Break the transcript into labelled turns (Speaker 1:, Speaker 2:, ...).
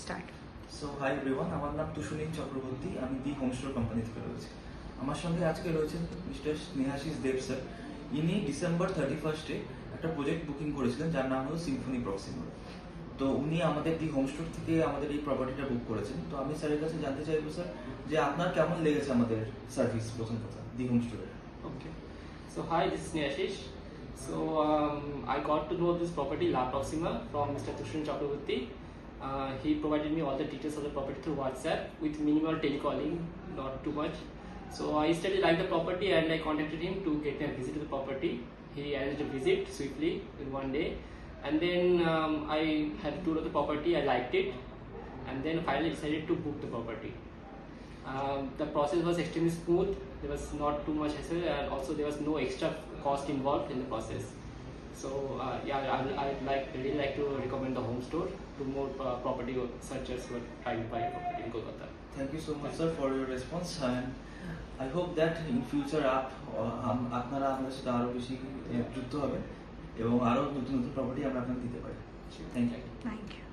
Speaker 1: Start.
Speaker 2: So hi everyone, আমার নাম তুষুনীল চক্রবর্তী, আমি দি হোমস্টোর কোম্পানি থেকে রয়েছি। আমার সঙ্গে আজকে রয়েছেন মিস্টার স্নেহাশিস দেব স্যার। ইনি ডিসেম্বর 31 একটা প্রজেক্ট বুকিং করেছিলেন যার নাম হলো সিম্ফনি প্রক্সিমা। তো উনি আমাদের দি হোমস্টোর থেকে আমাদের এই প্রপার্টিটা বুক করেছেন। তো আমি স্যারের কাছে জানতে চাইবো স্যার যে আপনার কেমন লেগেছে আমাদের সার্ভিস, প্রথম কথা দি হোমস্টোরের।
Speaker 3: Okay. So hi, this is Sneashish. So I got to know this property La Proxima from Mr. Tushin Chakraborty. He provided me all the details of the property through WhatsApp with minimal telecalling, not too much. So I instantly liked the property and I contacted him to get a visit to the property. He arranged a visit swiftly in one day, and then I had a tour of the property. I liked it, and then finally decided to book the property. The process was extremely smooth. There was not too much hassle, and also there was no extra cost involved in the process. So yeah, I'd really like to recommend the home store to more property searchers who are trying to buy a property in Kolkata.
Speaker 2: Thank you so much, sir, for your response, and I hope that in future আপনারা আমাদের সাথে আরো বেশি যুক্ত হবেন এবং আরো নতুন নতুন প্রপার্টি আমরা আপনাকে দিতে পারি। Thank you.
Speaker 1: Thank you.